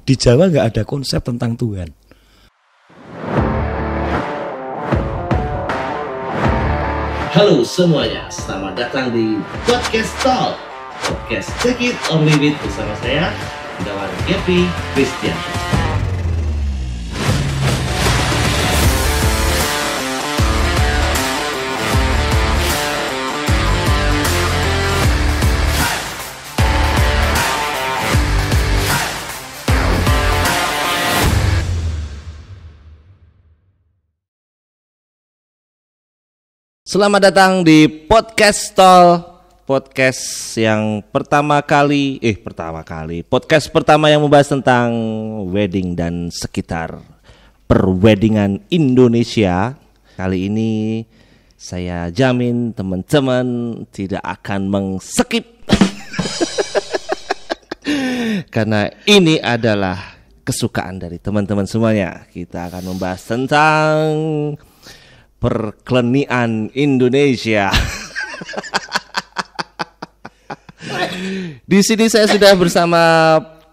Di Jawa nggak ada konsep tentang Tuhan. Halo semuanya, selamat datang di Podcast Talk. Podcast Take It or Leave It bersama saya, Gunawan Gepi Kristianto. Selamat datang di Podcast Podcast yang podcast pertama yang membahas tentang wedding dan sekitar perweddingan Indonesia. Kali ini saya jamin teman-teman tidak akan mengskip karena ini adalah kesukaan dari teman-teman semuanya. Kita akan membahas tentang perklenian Indonesia. Di sini saya sudah bersama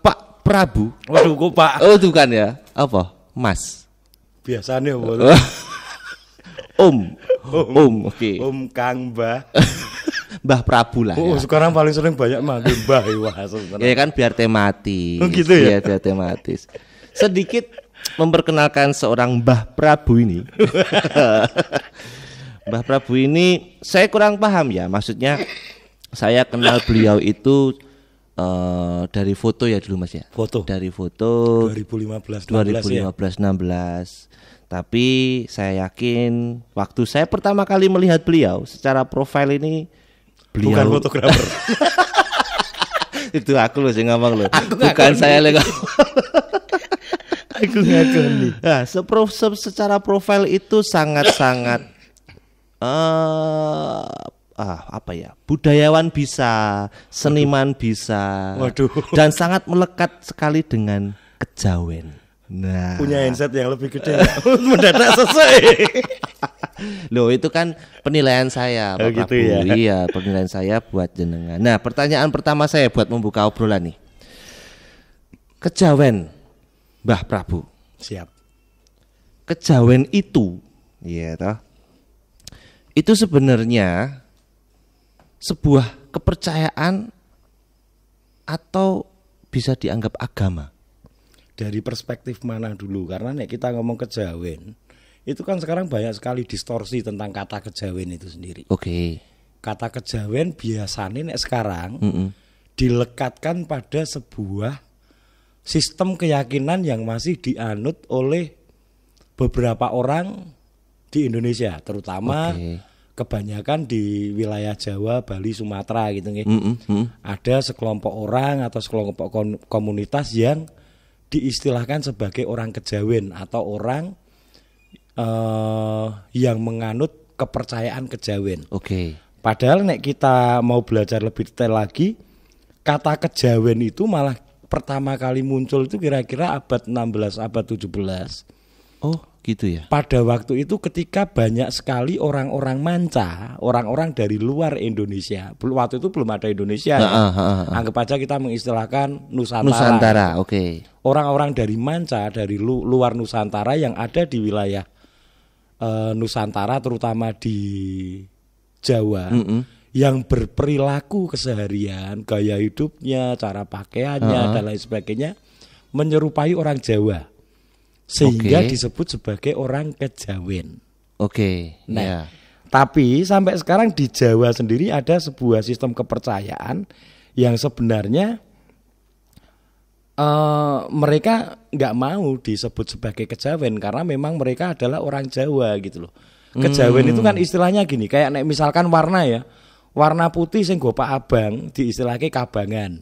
Pak Prabu. Waduh, kok Pak? Oh, itu kan ya? Apa? Mas. Biasanya Oke. Om Kang Mbah. Mbah Prabu lah. Oh, ya. sekarang paling sering banyak manggil Mbah. Ya kan biar tematis. Oh, gitu ya? Iya, biar tematis. Sedikit memperkenalkan seorang Mbah Prabu ini. Mbah Prabu ini saya kurang paham ya, maksudnya saya kenal beliau itu dari foto ya dulu Mas ya. Dari foto 2015 16. Tapi saya yakin waktu saya pertama kali melihat beliau secara profil ini beliau bukan fotografer. Itu aku loh yang ngomong loh. Bukan saya yang Aku ngakoni. Nah, secara profil itu sangat-sangat budayawan bisa, seniman bisa. Waduh. Dan sangat melekat sekali dengan kejawen. Nah, Punya handset yang lebih gede. Mendadak selesai. Loh, itu kan penilaian saya, Pak gitu Prabu. ya. Iya, penilaian saya buat jenengan. Nah, pertanyaan pertama saya buat membuka obrolan nih. Kejawen Mbah Prabu. Siap. Kejawen itu, ya toh. Itu sebenarnya sebuah kepercayaan atau bisa dianggap agama. Dari perspektif mana dulu? Karena nek kita ngomong kejawen, itu kan sekarang banyak sekali distorsi tentang kata kejawen itu sendiri. Oke. Kata kejawen biasanya nek sekarang dilekatkan pada sebuah sistem keyakinan yang masih dianut oleh beberapa orang di Indonesia, terutama kebanyakan di wilayah Jawa, Bali, Sumatera gitu nggih. Ada sekelompok orang atau sekelompok komunitas yang diistilahkan sebagai orang kejawen atau orang yang menganut kepercayaan kejawen. Padahal nek kita mau belajar lebih detail lagi, kata kejawen itu malah pertama kali muncul itu kira-kira abad 16, abad 17. Oh, gitu ya. Pada waktu itu ketika banyak sekali orang-orang manca, orang-orang dari luar Indonesia. Waktu itu belum ada Indonesia. Anggap aja kita mengistilahkan Nusantara. Oke. Orang-orang dari manca, dari luar Nusantara yang ada di wilayah Nusantara, terutama di Jawa. Yang berperilaku keseharian, gaya hidupnya, cara pakaiannya dan lain sebagainya menyerupai orang Jawa, sehingga disebut sebagai orang kejawen. Nah, tapi sampai sekarang di Jawa sendiri ada sebuah sistem kepercayaan yang sebenarnya mereka nggak mau disebut sebagai kejawen karena memang mereka adalah orang Jawa gitu loh. Kejawen itu kan istilahnya gini, kayak misalkan warna ya. Warna putih sing gopak abang diistilahke kabangan.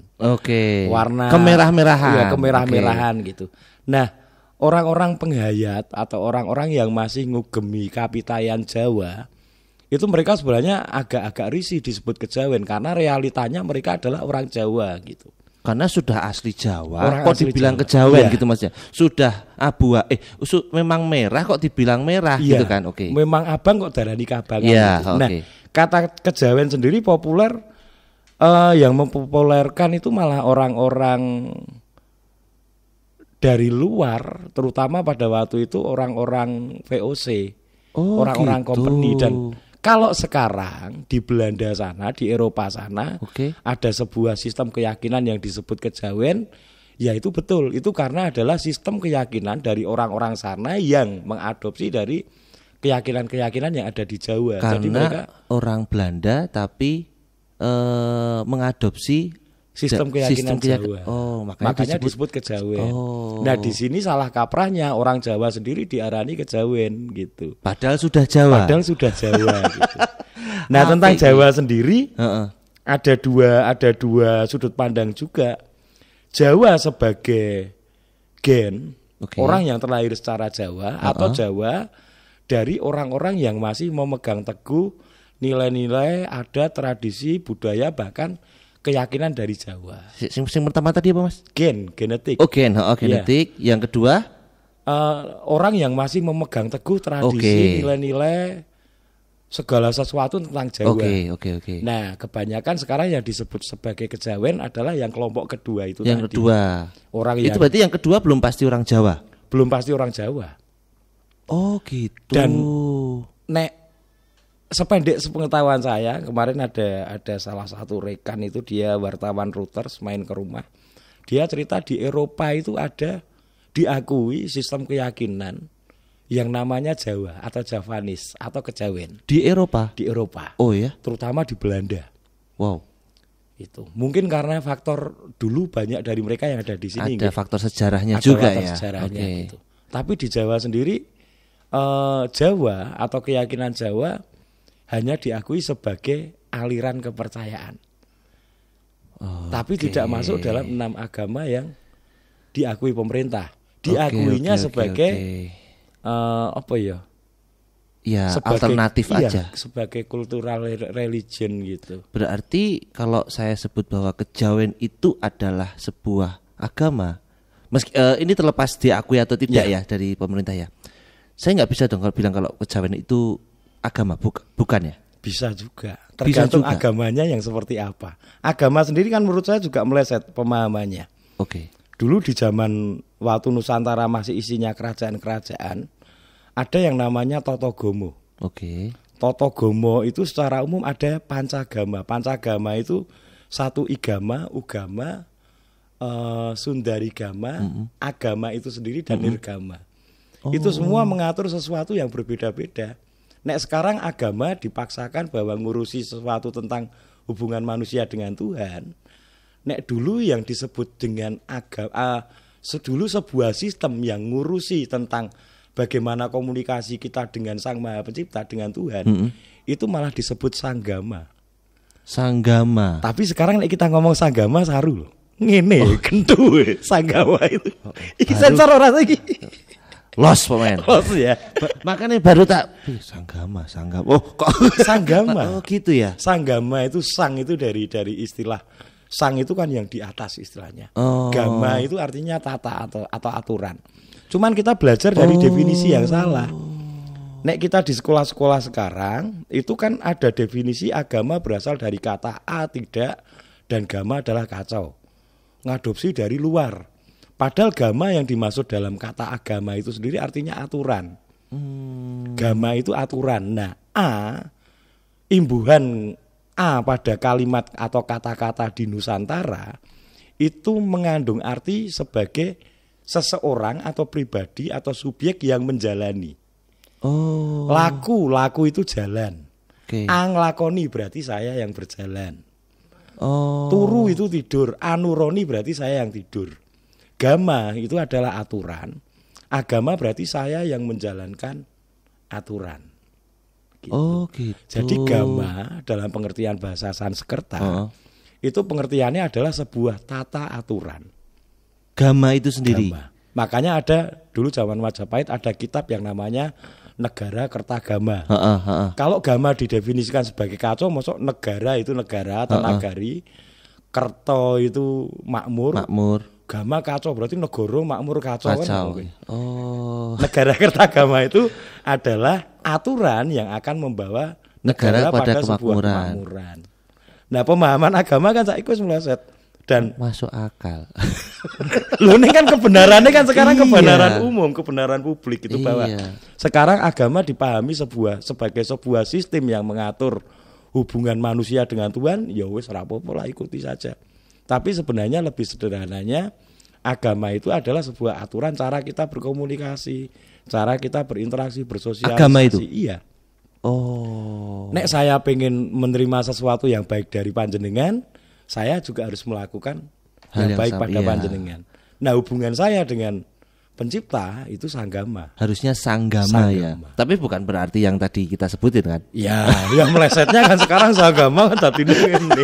Warna kemerah-merahan. Iya, kemerah-merahan gitu. Nah, orang-orang penghayat atau orang-orang yang masih ngugemi kapitayan Jawa, itu mereka sebenarnya agak-agak risih disebut kejawen karena realitanya mereka adalah orang Jawa gitu. Karena sudah asli Jawa, Orang kok asli dibilang Jawa. kejawen Iya. gitu Mas ya. Sudah memang merah kok dibilang merah gitu kan. Memang abang kok darani kabangan Iya, gitu. Nah, kata kejawen sendiri populer, yang mempopulerkan itu malah orang-orang dari luar, terutama pada waktu itu orang-orang VOC, orang-orang gitu. company. Dan kalau sekarang di Belanda sana, di Eropa sana, ada sebuah sistem keyakinan yang disebut kejawen. Ya itu betul, itu karena adalah sistem keyakinan dari orang-orang sana yang mengadopsi dari keyakinan-keyakinan yang ada di Jawa. Karena jadi mereka orang Belanda tapi mengadopsi sistem keyakinan Jawa. Makanya disebut kejawen. Nah di sini salah kaprahnya orang Jawa sendiri diarani kejawen gitu. Padahal sudah Jawa. Gitu. Nah tentang Jawa sendiri ada dua sudut pandang juga. Jawa sebagai gen orang yang terlahir secara Jawa atau Jawa dari orang-orang yang masih memegang teguh nilai-nilai, adat, tradisi, budaya, bahkan keyakinan dari Jawa. Yang pertama tadi apa Mas? Genetik. Genetik. Ya. Yang kedua orang yang masih memegang teguh tradisi, nilai-nilai, segala sesuatu tentang Jawa. Oke. Nah, kebanyakan sekarang yang disebut sebagai kejawen adalah yang kelompok kedua itu yang tadi. Kedua. Orang itu berarti yang kedua belum pasti orang Jawa. Belum pasti orang Jawa. Oh, gitu. Dan sependek sepengetahuan saya, kemarin ada salah satu rekan itu dia wartawan Reuters main ke rumah. Dia cerita di Eropa itu ada diakui sistem keyakinan yang namanya Jawa atau Javanis atau kejawen. Di Eropa? Di Eropa. Oh ya? Terutama di Belanda. Wow. Itu. Mungkin karena faktor dulu banyak dari mereka yang ada di sini. Ada faktor sejarahnya juga ya. Gitu. Tapi di Jawa sendiri Jawa atau keyakinan Jawa hanya diakui sebagai aliran kepercayaan. Tapi tidak masuk dalam 6 agama yang diakui pemerintah. Diakuinya sebagai apa ya? Ya, sebagai, alternatif aja. Sebagai cultural religion gitu. Berarti kalau saya sebut bahwa kejawen itu adalah sebuah agama, meski ini terlepas diakui atau tidak ya dari pemerintah ya. Saya nggak bisa dong kalau bilang kalau kejawen itu agama, bukan ya? Bisa juga. Tergantung agamanya yang seperti apa. Agama sendiri kan menurut saya juga meleset pemahamannya. Dulu di zaman waktu Nusantara masih isinya kerajaan-kerajaan, ada yang namanya Totogomo. Totogomo itu secara umum ada pancagama. Pancagama itu satu igama, ugama, sundarigama, agama itu sendiri dan nirgama. Itu semua mengatur sesuatu yang berbeda-beda. Nek sekarang agama dipaksakan bahwa ngurusi sesuatu tentang hubungan manusia dengan Tuhan. Nek dulu yang disebut dengan agama, dulu sebuah sistem yang ngurusi tentang bagaimana komunikasi kita dengan Sang Maha Pencipta, dengan Tuhan, itu malah disebut sanggama. Sanggama. Tapi sekarang nek kita ngomong sanggama saru loh. Ngene kentu sanggama itu. Iki sensor ora iki. Los pemain. Los ya. Makanya baru tak sanggama. Oh, kok sanggama. Oh, gitu ya. Sanggama itu sang itu dari istilah sang itu kan yang di atas istilahnya. Gama itu artinya tata atau aturan. Cuman kita belajar dari definisi yang salah. Nek kita di sekolah-sekolah sekarang itu kan ada definisi agama berasal dari kata a tidak dan gama adalah kacau. Ngadopsi dari luar. Padahal gama yang dimaksud dalam kata agama itu sendiri artinya aturan. Gama itu aturan. Nah, imbuhan A pada kalimat atau kata-kata di Nusantara itu mengandung arti sebagai seseorang atau pribadi atau subjek yang menjalani. Laku itu jalan. Anglakoni berarti saya yang berjalan. Turu itu tidur. Anuroni berarti saya yang tidur. Gama itu adalah aturan. Agama berarti saya yang menjalankan aturan. Gitu. Gitu. Jadi gama dalam pengertian bahasa Sanskerta itu pengertiannya adalah sebuah tata aturan. Gama itu sendiri. Gama. Makanya ada dulu zaman Majapahit ada kitab yang namanya Negara Kertagama. Kalau gama didefinisikan sebagai kacau, maksud negara itu negara atau nagari, kerto itu makmur. Gama kacau berarti negara makmur kacau. Kan? Negara Kertagama itu adalah aturan yang akan membawa negara pada sebuah kemakmuran. Nah, pemahaman agama kan saiki wis meleset. Dan masuk akal. loh ini kan kebenarannya kan sekarang Iya. kebenaran umum, kebenaran publik itu bahwa Iya. sekarang agama dipahami sebagai sebuah sistem yang mengatur hubungan manusia dengan Tuhan. Ya wis ora apa-apa lah, ikuti saja. Tapi sebenarnya lebih sederhananya agama itu adalah sebuah aturan cara kita berkomunikasi, cara kita berinteraksi, bersosialisasi. Agama itu? Iya. Oh. Nek saya pengen menerima sesuatu yang baik dari panjenengan, saya juga harus melakukan Hal yang yang baik sama, pada iya. panjenengan. Nah, hubungan saya dengan pencipta itu sanggama. Harusnya sanggama ya. Sanggama. Tapi bukan berarti yang tadi kita sebutin kan. Ya, yang melesetnya kan sekarang sanggama kan tadi ini.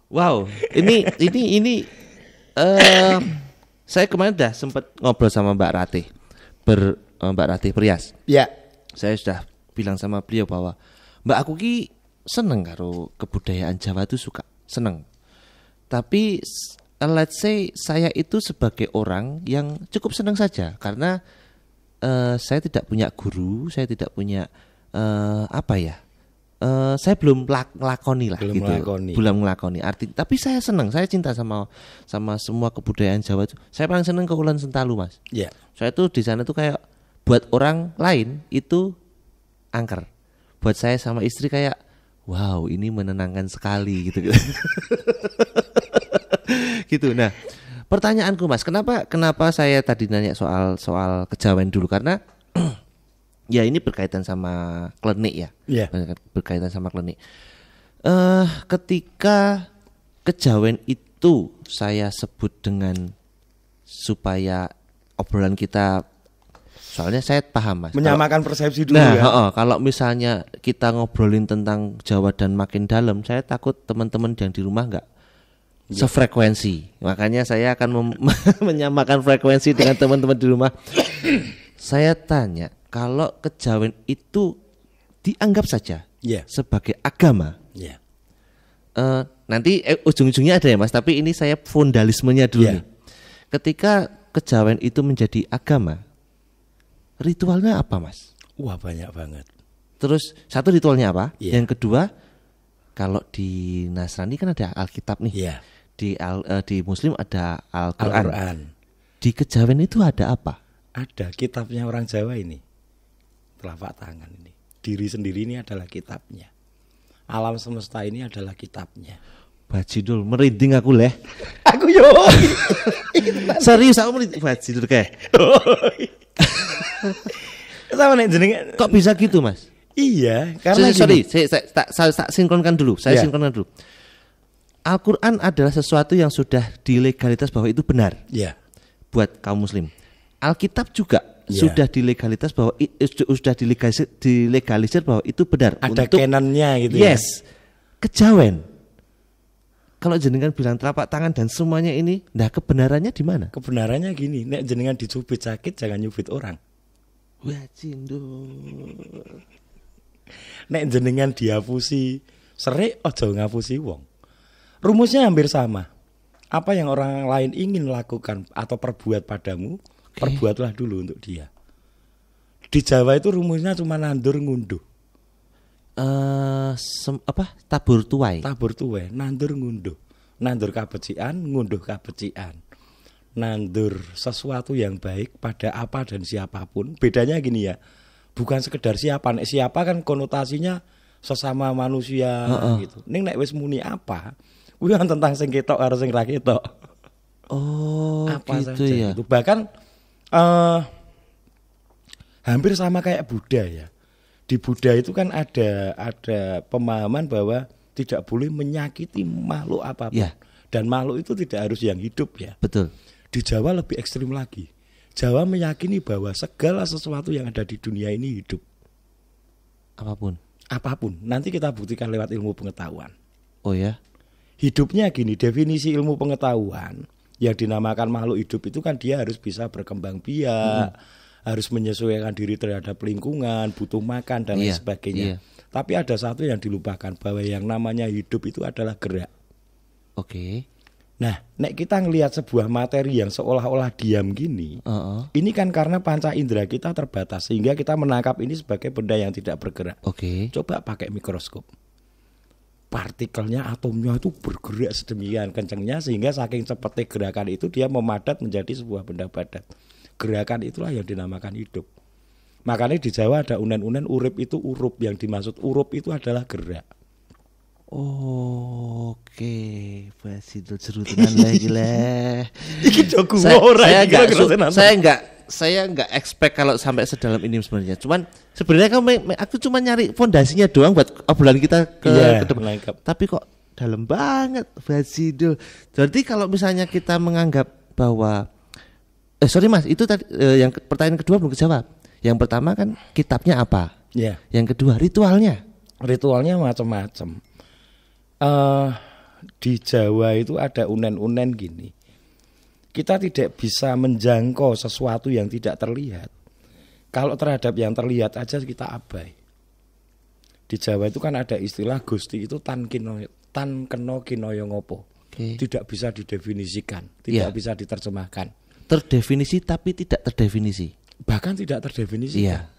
Wow, ini saya kemarin udah sempat ngobrol sama Mbak Ratih, Mbak Ratih Prias. Ya, Saya sudah bilang sama beliau bahwa Mbak aku ki seneng karo kebudayaan Jawa itu suka, seneng. Tapi let's say saya itu sebagai orang yang cukup seneng saja karena saya tidak punya guru, saya tidak punya saya belum ngelakoni lah Belum gitu. ngelakoni. Belum ngelakoni. Tapi saya senang, saya cinta sama semua kebudayaan Jawa itu. Saya paling senang ke Ulen Sentalu, Mas. ya. Saya tuh di sana tuh kayak buat orang lain itu angker. Buat saya sama istri kayak wow, ini menenangkan sekali gitu. Gitu. Nah, pertanyaanku Mas, kenapa saya tadi nanya soal kejawen dulu karena ya ini berkaitan sama klinik ya. Iya. Berkaitan sama klinik. Ketika kejawen itu saya sebut dengan supaya obrolan kita, soalnya saya paham Mas. Menyamakan persepsi dulu Nah, ya. kalau misalnya kita ngobrolin tentang Jawa dan makin dalam, saya takut teman-teman yang di rumah nggak sefrekuensi. Makanya saya akan menyamakan frekuensi dengan teman-teman di rumah. Saya tanya, kalau kejawen itu dianggap saja Iya. sebagai agama, Ya. nanti ujung-ujungnya ada ya Mas, tapi ini saya fundalismenya dulu Iya. nih. Ketika kejawen itu menjadi agama, ritualnya apa Mas? Wah, banyak banget. Terus satu ritualnya apa? Iya. Yang kedua, kalau di Nasrani kan ada Alkitab nih. Iya. Di Muslim ada Al-Quran. Al-Qur'an. Di kejawen itu ada apa? Ada kitabnya orang Jawa ini. Telapak tangan ini. Diri sendiri ini adalah kitabnya. Alam semesta ini adalah kitabnya. Bajidul, merinding aku leh. Aku yo. Serius aku merinding Bajidul kayak. Sama nek jenenge. Kok bisa gitu Mas? Iya, karena Sorry, gini. saya tak sinkronkan dulu. Saya Ya. sinkronkan dulu. Al-Quran adalah sesuatu yang sudah dilegalitas bahwa itu benar Ya. buat kaum muslim. Alkitab juga Ya. sudah dilegalitas bahwa sudah dilegalisir bahwa itu benar. Ada untuk canonnya gitu ya. yes. Kejawen. Kalau jenengan bilang telapak tangan dan semuanya ini, nah kebenarannya di mana? Kebenarannya gini, nek jenengan dicubit sakit jangan nyubit orang. Wah, cindul. Nek jenengan diapusi serik aja ngapusi wong. Rumusnya hampir sama. Apa yang orang lain ingin lakukan atau perbuat padamu, perbuatlah dulu untuk dia. Di Jawa itu rumusnya cuma nandur ngunduh. Tabur tuai. Tabur tuwe, nandur ngunduh. Nandur kabecikan, ngunduh kabecikan. Nandur sesuatu yang baik pada apa dan siapapun. Bedanya gini ya, bukan sekedar siapa. Nek siapa kan konotasinya sesama manusia gitu. Ning nek wis muni apa, kuwi kan tentang sing ketok karo sing ra ketok. Oh, Apa gitu saja ya. itu. Bahkan hampir sama kayak Buddha ya. Di Buddha itu kan ada pemahaman bahwa tidak boleh menyakiti makhluk apapun. Ya. Dan makhluk itu tidak harus yang hidup ya. Betul. Di Jawa lebih ekstrim lagi. Jawa meyakini bahwa segala sesuatu yang ada di dunia ini hidup. Apapun. Apapun. Nanti kita buktikan lewat ilmu pengetahuan. Oh ya. Hidupnya gini, definisi ilmu pengetahuan yang dinamakan makhluk hidup itu kan dia harus bisa berkembang biak, harus menyesuaikan diri terhadap lingkungan, butuh makan dan lain Iya, sebagainya. iya. Tapi ada satu yang dilupakan, bahwa yang namanya hidup itu adalah gerak. Oke. Nah, nek kita ngelihat sebuah materi yang seolah-olah diam gini, ini kan karena panca indera kita terbatas sehingga kita menangkap ini sebagai benda yang tidak bergerak. Oke. Coba pakai mikroskop. partikelnya, atomnya itu bergerak sedemikian kencangnya sehingga saking cepatnya gerakan itu dia memadat menjadi sebuah benda padat. Gerakan itulah yang dinamakan hidup. Makanya di Jawa ada unen-unen urip itu urup, yang dimaksud urup itu adalah gerak. Oke, Basidul jerutunan lagi lah. Iki jogo ora saya nggak expect kalau sampai sedalam ini sebenarnya. Cuman sebenarnya aku cuma nyari fondasinya doang buat obrolan kita ke depan. Tapi kok dalam banget Basidul. Jadi kalau misalnya kita menganggap bahwa sorry Mas, itu tadi yang pertanyaan kedua belum dijawab. Yang pertama kan kitabnya apa? Yeah. Yang kedua ritualnya. Ritualnya macam-macam. Di Jawa itu ada unen-unen gini. Kita tidak bisa menjangkau sesuatu yang tidak terlihat. Kalau terhadap yang terlihat aja kita abai. Di Jawa itu kan ada istilah Gusti itu tan keno kinoyo ngopo. Tidak bisa didefinisikan, tidak bisa diterjemahkan. Terdefinisi tapi tidak terdefinisi. Bahkan tidak terdefinisikan. Iya.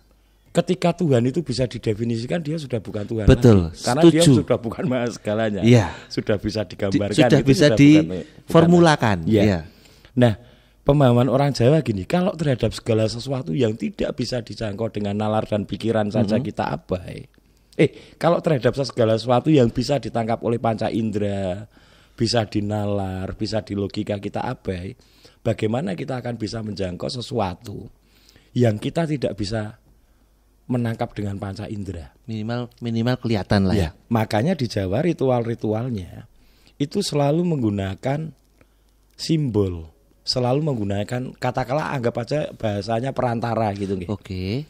Ketika Tuhan itu bisa didefinisikan, dia sudah bukan Tuhan. Betul, lagi. Karena setuju. dia sudah bukan maha segalanya. Iya. Sudah bisa digambarkan. Sudah bisa diformulakan. Iya. Nah, pemahaman orang Jawa gini, kalau terhadap segala sesuatu yang tidak bisa dijangkau dengan nalar dan pikiran saja kita abai. Kalau terhadap segala sesuatu yang bisa ditangkap oleh panca indera, bisa dinalar, bisa dilogika kita abai, bagaimana kita akan bisa menjangkau sesuatu yang kita tidak bisa menangkap dengan panca indera? Minimal kelihatan lah ya. Makanya di Jawa ritual-ritualnya itu selalu menggunakan simbol, selalu menggunakan katakanlah anggap aja bahasanya perantara gitu nggih. Oke.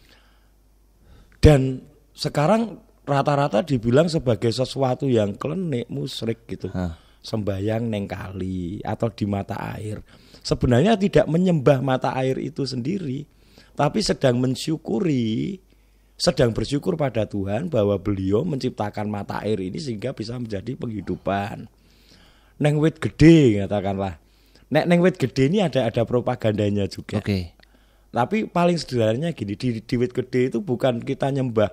Dan sekarang rata-rata dibilang sebagai sesuatu yang klenik, musyrik gitu. Sembayang neng kali atau di mata air. Sebenarnya tidak menyembah mata air itu sendiri, tapi sedang bersyukur pada Tuhan bahwa beliau menciptakan mata air ini sehingga bisa menjadi penghidupan. Neng wit gede katakanlah. Neng wit gede ini ada propagandanya juga. Oke. Tapi paling sederhananya gini, di wit gede itu bukan kita nyembah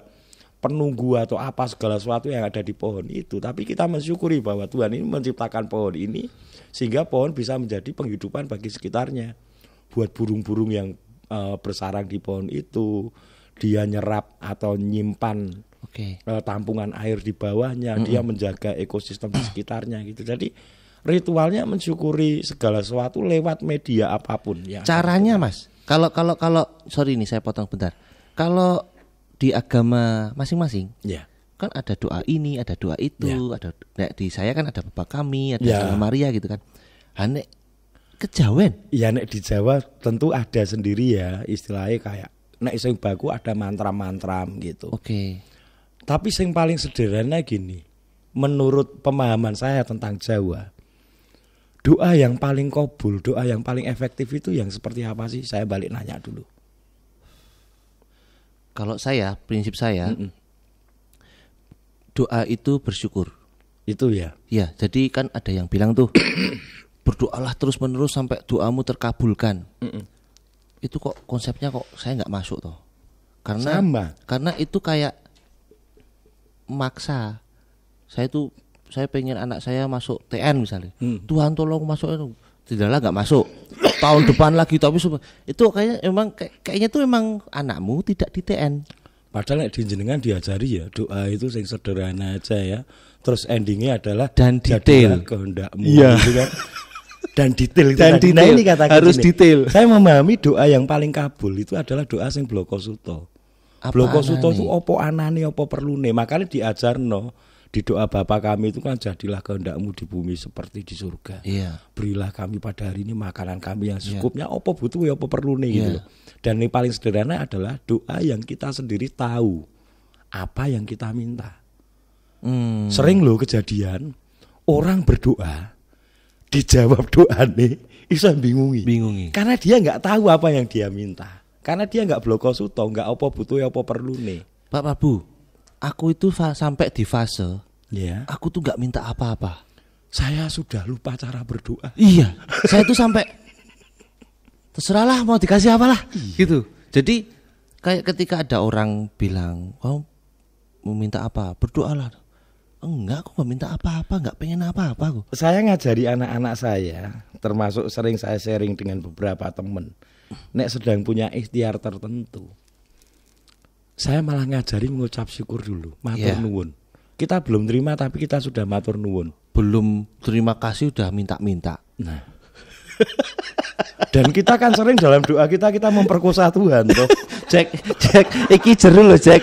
penunggu atau apa segala sesuatu yang ada di pohon itu, tapi kita mensyukuri bahwa Tuhan ini menciptakan pohon ini sehingga pohon bisa menjadi penghidupan bagi sekitarnya. Buat burung-burung yang bersarang di pohon itu, dia nyerap atau nyimpan tampungan air di bawahnya, dia menjaga ekosistem di sekitarnya gitu. Jadi ritualnya mensyukuri segala sesuatu lewat media apapun ya. Caranya Mas, kalau sorry ini saya potong bentar. Kalau di agama masing-masing, kan ada doa ini, ada doa itu, ada di saya kan ada Bapa Kami, ada Santa Maria gitu kan. Nek kejawen? Ya nek di Jawa tentu ada sendiri ya, istilahnya kayak nek sing baku ada mantra-mantra gitu. Oke. Tapi sing paling sederhana gini, menurut pemahaman saya tentang Jawa, doa yang paling kabul, doa yang paling efektif itu yang seperti apa sih? Saya balik nanya dulu. Kalau saya, prinsip saya, doa itu bersyukur. Itu ya? Ya, jadi kan ada yang bilang tuh, berdoalah terus menerus sampai doamu terkabulkan. Itu kok konsepnya kok saya nggak masuk toh. Karena itu kayak maksa. Saya pengen anak saya masuk TN misalnya. Tuhan tolong masuk itu. Tidaklah nggak masuk. Tahun depan lagi tapi itu kayaknya tuh emang anakmu tidak di TN. Padahal nek jenengan diajari ya doa itu sing sederhana aja ya. Terus endingnya adalah dan detail kehendakmu gitu kan. Dan detail itu. Nah ini katakan harus ini. Detail. Saya memahami doa yang paling kabul itu adalah doa sing bloko suto. Bloko suto itu opo anane opo perlune. Makanya diajarno di doa Bapa Kami itu kan jadilah kehendakmu di bumi seperti di surga. Berilah kami pada hari ini makanan kami yang secukupnya. Opo butuh ya opo perlune gitu loh. Dan ini paling sederhana adalah doa yang kita sendiri tahu apa yang kita minta. Sering loh kejadian orang berdoa dijawab doane iso bingungi. Karena dia nggak tahu apa yang dia minta. Karena dia nggak bloko suto, nggak opo butuh ya opo perlune. Pak Prabu, aku itu sampai di fase aku tuh nggak minta apa-apa. Saya sudah lupa cara berdoa. Iya, saya tuh sampai terserahlah mau dikasih apalah gitu. Jadi kayak ketika ada orang bilang, "Kau mau minta apa? Berdoalah." Enggak, aku nggak minta apa-apa, nggak pengen apa-apa aku. Saya ngajari anak-anak saya, termasuk sering saya sharing dengan beberapa temen, nek sedang punya ikhtiar tertentu, saya malah ngajari mengucap syukur dulu, matur nuwun. Kita belum terima tapi kita sudah matur nuwun. Belum terima kasih udah minta-minta. Nah. Dan kita kan sering dalam doa kita memperkosa Tuhan toh. Cek, iki jeru loh Cek.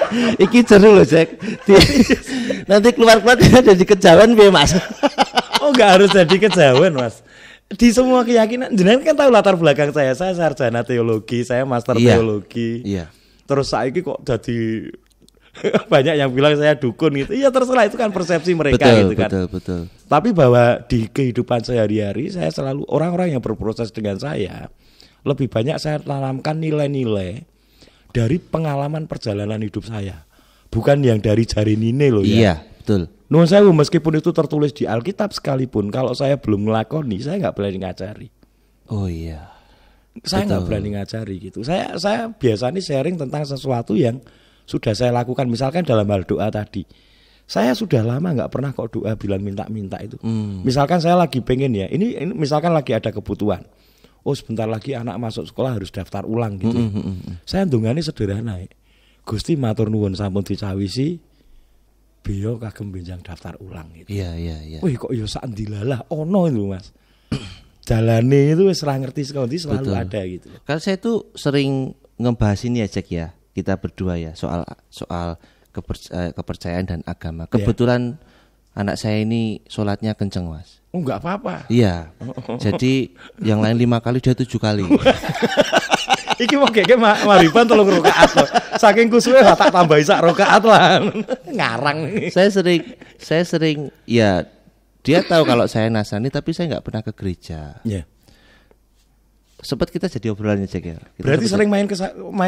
Nanti keluar-keluar ada di kejawen piye Mas? Oh enggak harus jadi kejawen Mas. Di semua keyakinan, jenengan kan tahu latar belakang saya sarjana teologi, saya master teologi. Iya. Terus saiki kok jadi banyak yang bilang saya dukun gitu. Iya terserah, itu kan persepsi mereka gitu kan. Betul. Tapi bahwa di kehidupan sehari-hari saya selalu orang-orang yang berproses dengan saya, lebih banyak saya tanamkan nilai-nilai dari pengalaman perjalanan hidup saya. Bukan yang dari jari nine loh ya. Iya, betul. Nuwun sewu, meskipun itu tertulis di Alkitab sekalipun, kalau saya belum ngelakoni, saya nggak berani ngajari. Oh iya. Saya nggak berani ngajari gitu. Saya biasanya sharing tentang sesuatu yang sudah saya lakukan, misalkan dalam hal doa tadi. Saya sudah lama nggak pernah kok doa bilang minta-minta itu. Misalkan saya lagi pengen ya, ini misalkan lagi ada kebutuhan. Oh sebentar lagi anak masuk sekolah harus daftar ulang gitu. Saya ndongane sederhana. Gusti matur nuwun sampun dicawisi, biyo kagem benjang daftar ulang gitu. Iya. Wih kok yo sak ndilalah ono itu Mas. Jalane itu wis ora ngerti sekondi selalu ada gitu. Kan saya tuh sering ngebahas ini ya Jack ya. Kita berdua ya soal kepercayaan dan agama. Kebetulan anak saya ini sholatnya kenceng Mas. Oh enggak apa-apa. Iya. Jadi yang lain 5 kali dia 7 kali. Iki mau keke mariban 3 rakaat loh. Saking kusuwe tak tambahi sak rakaat lah. Ngarang. Saya sering ya dia tahu kalau saya Nasrani tapi saya nggak pernah ke gereja. Iya. Sempat kita jadi obrolannya Jack ya. Berarti sering main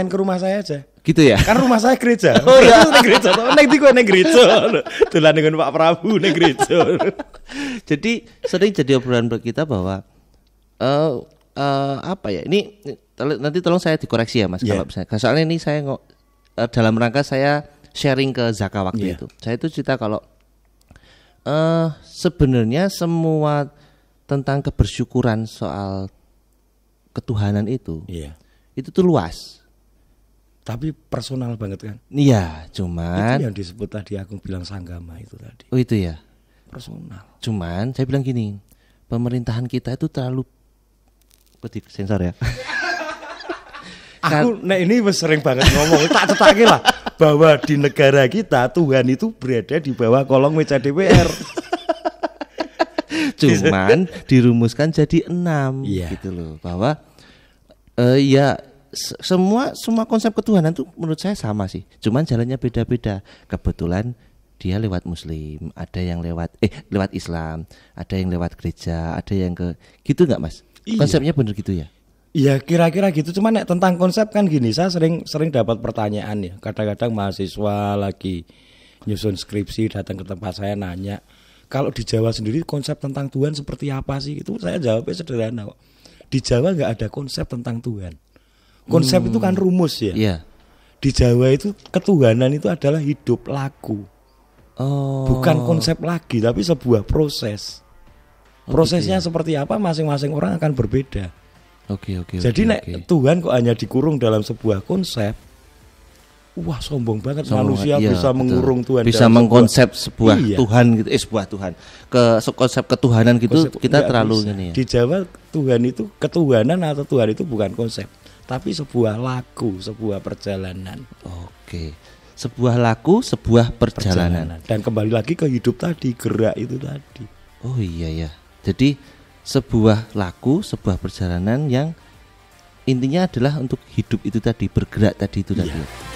ke rumah saya aja. Gitu ya? Kan rumah saya gereja. Oh iya, ning gereja to. Nek di kowe ning gereja. Dolan dengan Pak Prabu ning gereja. Jadi sering jadi obrolan kita bahwa apa ya? Ini nanti tolong saya dikoreksi ya Mas kalau misalnya. Soalnya ini saya dalam rangka saya sharing ke Zaka waktu itu. Saya itu cerita kalau sebenarnya semua tentang kebersyukuran soal ketuhanan itu tuh luas. Tapi personal banget kan? Iya, cuman itu yang disebut tadi aku bilang sanggama itu tadi. Oh itu ya. Personal. Cuman saya bilang gini, pemerintahan kita itu terlalu sensor ya. Aku ini sering banget ngomong, tak cetake lah bahwa di negara kita Tuhan itu berada di bawah kolong meja DPR. Cuman dirumuskan jadi 6 gitu loh, bahwa semua konsep ketuhanan itu menurut saya sama sih, cuman jalannya beda-beda. Kebetulan dia lewat Muslim, ada yang lewat Islam, ada yang lewat gereja, ada yang ke gitu nggak Mas? Konsepnya bener gitu ya? Iya kira-kira gitu. Cuman tentang konsep kan gini, saya sering dapat pertanyaan ya. Kadang-kadang mahasiswa lagi nyusun skripsi datang ke tempat saya nanya, kalau di Jawa sendiri konsep tentang Tuhan seperti apa sih? Itu saya jawabnya sederhana kok. Di Jawa nggak ada konsep tentang Tuhan. Konsep itu kan rumus ya. Iya. Di Jawa itu ketuhanan itu adalah hidup laku. Bukan konsep lagi, tapi sebuah proses. Prosesnya seperti apa masing-masing orang akan berbeda. Oke. Jadi Tuhan kok hanya dikurung dalam sebuah konsep. Wah sombong banget manusia bisa mengurung Tuhan, bisa mengkonsep sebuah Tuhan gitu, sebuah Tuhan ke konsep ketuhanan gitu kita terlalu bisa. Ini ya. Di Jawa Tuhan itu ketuhanan atau Tuhan itu bukan konsep, tapi sebuah laku, sebuah perjalanan. Oke, sebuah laku, sebuah perjalanan. Dan kembali lagi ke hidup tadi, gerak itu tadi. Oh iya ya, jadi sebuah laku, sebuah perjalanan yang intinya adalah untuk hidup itu tadi, bergerak tadi itu tadi.